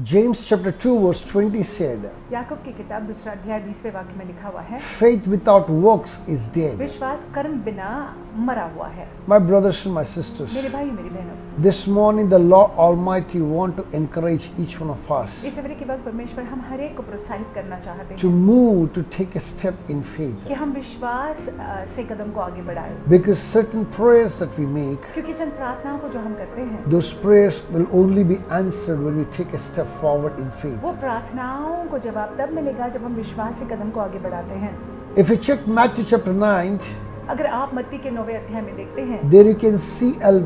James chapter 2 verse 20 said, याकूब की किताब दूसरा अध्याय 20वें वाक्य में लिखा हुआ है, faith without works is dead. विश्वास कर्म बिना मरा हुआ है। My brothers and my sisters, मेरे भाई मेरी बहनों, this morning the Lord Almighty want to encourage each one of us इस सवेरे के वक्त परमेश्वर हम हर एक को प्रोत्साहित करना चाहते to हैं move, to take a step in faith. कि हम विश्वास से कदम को आगे बढ़ाएं, Because certain prayers that we make, क्योंकि चंद प्रार्थनाओं को जो हम करते हैं those prayers will only be answered when we take a step forward in faith. वो प्रार्थनाओं को जवाब तब मिलेगा जब हम विश्वास से कदम को आगे बढ़ाते हैं। If you check Matthew chapter 9, अगर आप मत्ती के 9वें अध्याय में देखते हैं, there you can see a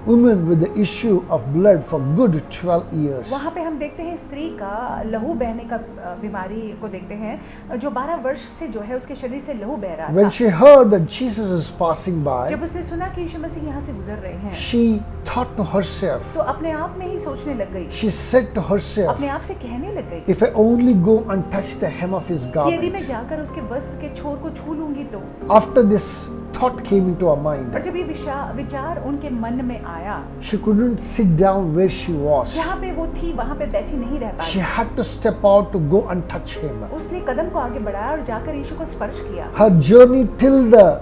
woman with the issue of blood for good 12 years. वहाँ पे हम देखते हैं स्त्री का लहू बहने का बीमारी को देखते हैं, जो 12 वर्ष से जो है उसके शरीर से लहू बह रहा When था। she heard that Jesus is passing by, जब उसने सुना कि यीशु मसीह यहाँ से गुजर रहे हैं, she thought to herself, तो अपने आप में ही सोचने लग गई, she said to herself, अपने आप से कहने लग गई if I only go and touch the hem of his कि यदि मैं garment. जाकर उसके वस्त्र के छोर को छू लूंगी तो। After this thought came into her और mind, जब ये विचार उनके मन में आया, she couldn't sit down where she was. जहाँ पे वो थी वहाँ पे बैठी नहीं रह She pi, had to step out to go and touch him. उसने कदम को आगे बढ़ाया और जाकर यीशु को स्पर्श किया। Her journey till the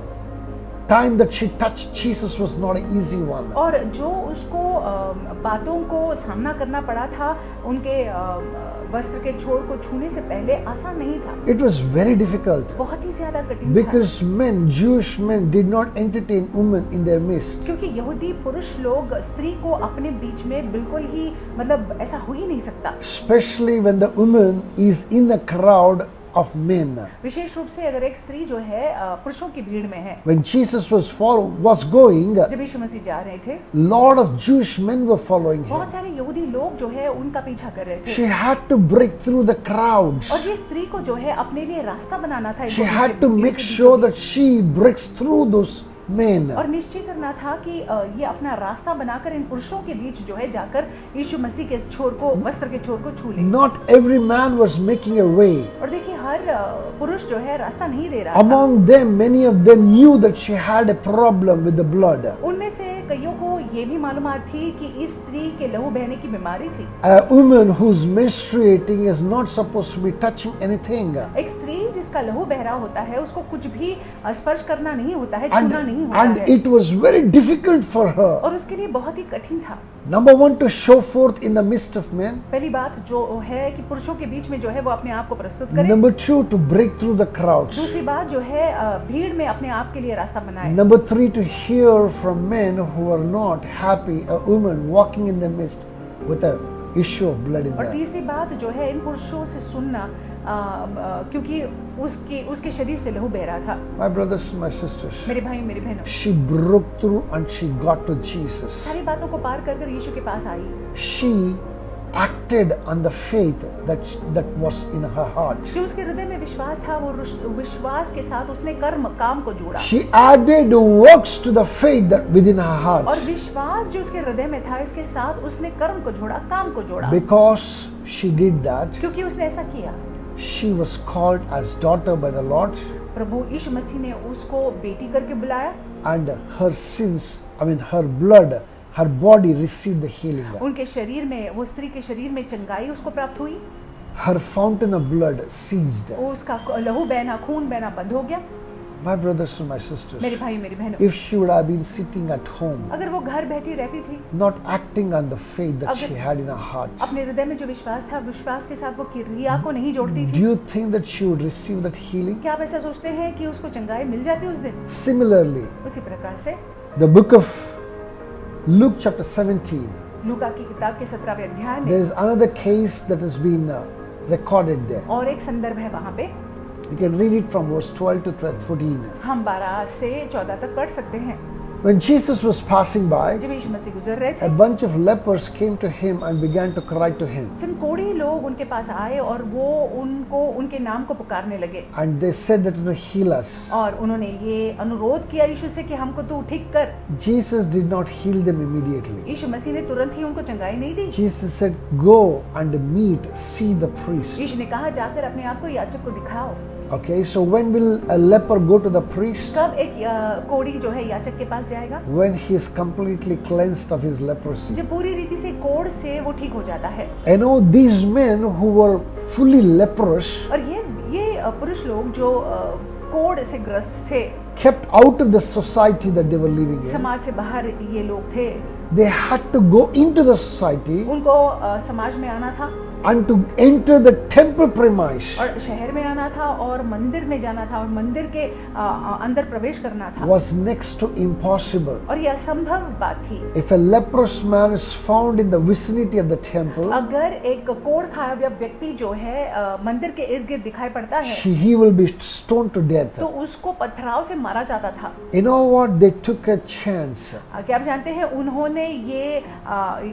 time that she touched Jesus was not an easy one. और जो उसको बातों को सामना करना पड़ा था, उनके वस्त्र के छोर को छूने से पहले आसान नहीं था, It was very difficult बहुत ही ज्यादा कठिन था, because men, Jewish men, did not entertain women in their midst. क्योंकि यहूदी पुरुष लोग स्त्री को अपने बीच में बिल्कुल ही मतलब ऐसा हो ही नहीं सकता, Especially when the woman is in the crowd of men. विशेष रूप से अगर एक स्त्री जो है पुरुषों की भीड़ में है। When Jesus was going, जब यीशु मसीह जा रहे थे, lot of Jewish men were following him. बहुत सारे यहूदी लोग जो है उनका पीछा कर रहे थे, She had to break through the crowds. और ये स्त्री को जो है अपने लिए रास्ता बनाना था, She इनको had बीच to में, make भीड़ के sure बीचों that she breaks through those men. बीच। और निश्चय करना था कि ये अपना रास्ता बनाकर इन पुरुषों के बीच जो है जाकर यीशु मसीह के छोर को, वस्त्र के छोर को छू ले। Not every man was making a way. और देखिए हर पुरुष जो है रास्ता नहीं दे रहा था। Among them, many of them knew that she had a problem with the blood. उनमें से कईयों को ये भी मालूमात थी कि इस स्त्री के लहू बहने की बीमारी थी। A woman who's menstruating is not supposed to be touching anything. एक स्त्री जिसका लहू बह रहा होता है, उसको कुछ भी स्पर्श करना नहीं होता है, छूना नहीं होता And है, it was very difficult for her. और उसके लिए बहुत ही कठिन था। Number one, to show forth in the midst of men. पहली बात जो है कि पुरुषों के बीच में जो है वो अपने आप को प्रस्तुत करे। Number two, to break through the crowds. दूसरी बात जो है भीड़ में अपने आप के लिए रास्ता बनाए। Number three, to hear from men who are not happy, a woman walking in the midst with a issue of blood in और them. तीसरी बात जो है इन पुरुषों से सुनना, क्योंकि उसके शरीर से लहू बह रहा था। My brothers and my sisters, मेरे भाई मेरी बहनों, she broke through and she got to Jesus. सारी बातों को पार कर कर यीशु के पास आई। She acted on the faith that was in her heart. जो उसके हृदय में विश्वास था, वो विश्वास के साथ उसने काम को जोड़ा, She added works to the faith that within her और heart. विश्वास जो उसके हृदय में था, इसके साथ उसने कर्म को जोड़ा, काम को जोड़ा। Because she did that, क्योंकि उसने ऐसा किया, she was called as daughter by the Lord, प्रभु यीशु मसीह ने उसको बेटी करके बुलाया, and her sins, her blood, her body received the healing. उनके शरीर में, वो स्त्री के शरीर में चंगाई उसको प्राप्त हुई, Her fountain of blood ceased. वो उसका लहू बहना, खून बहना बंद हो गया। My brothers and my sisters, मेरे भाई मेरी बहनों, if she would have been sitting at home, अगर वो घर बैठी रहती थी, not acting on the faith that she had in her heart, अपने हृदय में जो विश्वास था, विश्वास के साथ वो क्रिया को नहीं जोड़ती do थी, you think that she would receive that healing? क्या आप ऐसा सोचते हैं कि उसको चंगाई मिल जाती उस दिन? Similarly, उसी प्रकार से the book of Luke chapter 17, लूका की किताब के 17वें अध्याय में there is another case that has been recorded there. और एक संदर्भ है वहाँ पे, You can read it from verse 12 to 14. हम 12 से 14 तक पढ़ सकते हैं। When Jesus was passing by, जब यीशु मसीह गुजर रहे a थे, bunch of lepers came to him and began to cry to him. चंद कोढ़ी लोग उनके पास आए और वो उनके नाम को पुकारने लगे, And they said that to heal us. और उन्होंने ये अनुरोध किया यीशु से कि हमको तू ठीक कर। Jesus did not heal them immediately. यीशु मसीह ने तुरंत ही उनको चंगाई नहीं दी। Jesus said, go and meet, see the priest. यीशु ने कहा जाकर अपने आप को याजक को दिखाओ। Okay, so when will a leper go to the priest? कब एक कोढ़ी जो है याचक के पास जाएगा? When he is completely cleansed of his leprosy. जब पूरी रीति से कोढ़ से वो ठीक हो जाता है। You know, these men who were fully leprous और ये पुरुष लोग जो कोढ़ से ग्रस्त थे, kept out of the society that they were living in. समाज से बाहर ये लोग थे, They had to go into the society उनको समाज में आना था and to enter the temple premise. और शहर में आना था और मंदिर में जाना था और मंदिर के अंदर प्रवेश करना था, Was next to impossible. और यह असंभव बात थी। If a leprous man is found in the vicinity of the temple, अगर एक कोढ़ खाया हुआ व्यक्ति जो है मंदिर के इर्द गिर्द दिखाई पड़ता है, he will be stoned to death. तो उसको पथराव से मारा जाता था। You know what? They took a chance. क्या आप जानते हैं, उन्होंने ये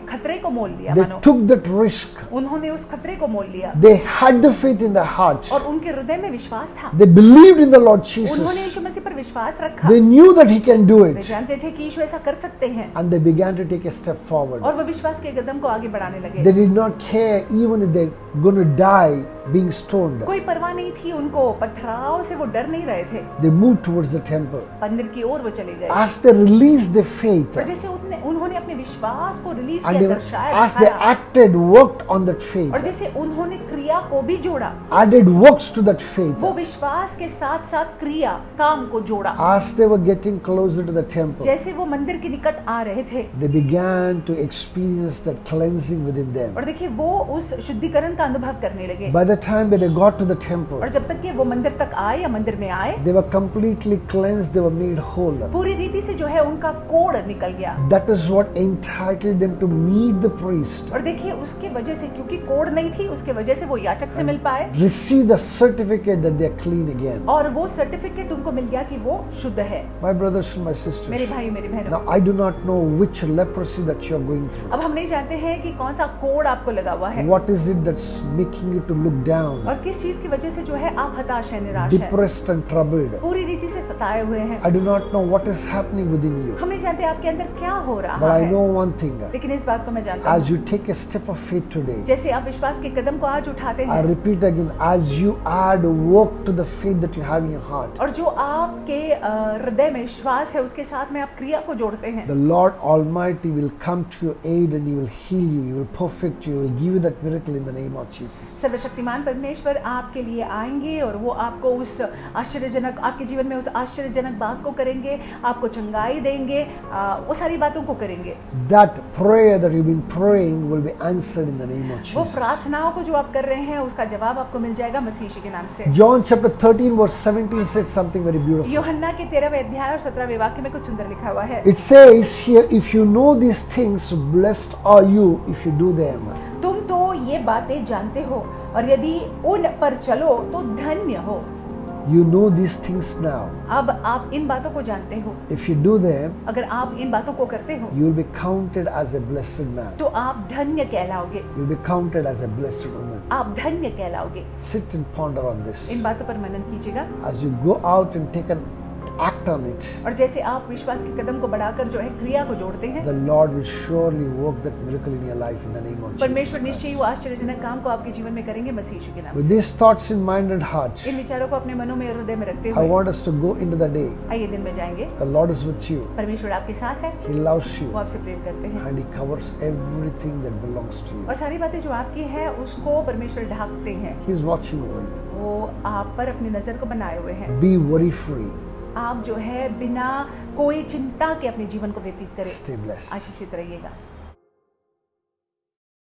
खतरे को मोल लिया। They मानो took that risk. उन्होंने उस खतरे को मोल लिया They had the faith in their heart. और उनके हृदय में विश्वास था। They believed in the Lord उन्होंने Jesus. यीशु मसीह पर विश्वास रखा। They knew that He can do way it. जानते थे कि यीशु ऐसा कर सकते हैं And they began to take a step forward. और वो विश्वास के कदम को आगे बढ़ाने लगे। They did not care even if they're going to die being stoned. कोई परवाह नहीं थी उनको, पथराव से वो डर नहीं रहे थे। They moved towards the temple. मंदिर की ओर वो चले गए As they released their faith, और जैसे उन्होंने अपने विश्वास को रिलीज and किया, they, दर्शाया, as they दिखाया, acted, worked on that और faith, जैसे उन्होंने क्रिया को भी जोड़ा, added works to that faith. वो विश्वास के साथ साथ क्रिया काम को जोड़ा। As they were getting closer to the temple, जैसे वो मंदिर के निकट आ रहे थे, they began to experience that cleansing within them. और देखिए वो उस शुद्धिकरण का अनुभव करने लगे। By the time that they got to the temple, और जब तक कि वो मंदिर तक आए या मंदिर में आए, they were completely cleansed, they were made whole. पूरी रीति से जो है उनका कोढ़ निकल गया। That is what entitled them to meet the priest, और देखिए उसके वजह से, क्योंकि कोढ़ नहीं थी, उसके वजह से वो याचक से मिल पाए receive the certificate that they are clean again. और वो सर्टिफिकेट उनको मिल गया कि वो शुद्ध है। My brothers and my मेरे sisters, भाई मेरी बहनों, now I do not know which leprosy that you are going through. अब हम नहीं जानते हैं कि कौन सा कोढ़ आपको लगा हुआ है What is it that's making you to look down, और किस चीज की वजह से जो है आप हताश है, निराश है, depressed and troubled? पूरी रीति से सताए हुए हैं। I do not know what is happening within you, हम नहीं जानते आपके अंदर क्या हो रहा but I है, know one thing. लेकिन इस बात को मैं जानता As हूँ, you take a step of faith today, जैसे आप विश्वास के कदम को आज उठाते I हैं repeat again, as you add work to the faith that you have in your heart, और जो आपके हृदय में विश्वास है उसके साथ में आप क्रिया को जोड़ते हैं, the Lord Almighty will come to your aid and He will heal you, He will perfect you, He will give you that miracle in the name of Jesus. सर्वशक्तिमान परमेश्वर आपके लिए आएंगे और वो आपको उस आश्चर्यजनक, आपके जीवन में उस आश्चर्यजनक बात को करेंगे, आपको चंगाई देंगे, वो सारी बातों को करेंगे। That prayer that you've been praying will be answered in the name of वो Jesus. प्रार्थनाओं को जो आप कर रहे हैं उसका जवाब आपको मिल जाएगा मसीह यीशु के नाम से। John chapter 13 verse 17 said something very beautiful. यूहन्ना के 13वें अध्याय और 17वें वाक्य में कुछ सुंदर लिखा हुआ है। It says here, if you know these things, blessed are you if you do them. तुम तो ये बातें जानते हो और यदि उन पर चलो तो धन्य हो। You know these things now. अब आप इन बातों को जानते हो, If you do them, अगर आप इन बातों को करते हो you will be counted as a blessed man. तो आप धन्य कहलाओगे, You'll be counted as a blessed woman. आप धन्य कहलाओगे। Sit and ponder on this. इन बातों पर मनन कीजिएगा As you go out and take an act on it, और जैसे आप विश्वास के कदम को बढ़ाकर जो है क्रिया को जोड़ते हैं, the Lord will surely work that miracle in your life in the name of Jesus. परमेश्वर निश्चय ही वो आश्चर्यजनक काम को आपके जीवन में करेंगे मसीह यीशु के नाम With से। these thoughts in mind and heart, इन विचारों को अपने मनों में और हृदय में रखते I हुए want us to go into the day. आइए दिन में जाएंगे। The Lord is with you. परमेश्वर आपके साथ है, He loves you. वो आपसे प्रेम करते हैं And He covers everything that belongs to you. और सारी बातें जो आपकी है उसको परमेश्वर ढाकते हैं। He is watching over you. वो आप पर अपनी नजर को बनाए हुए हैं। Be worry free. आप जो है बिना कोई चिंता के अपने जीवन को व्यतीत करें। Stay blessed. आशीषित रहिएगा।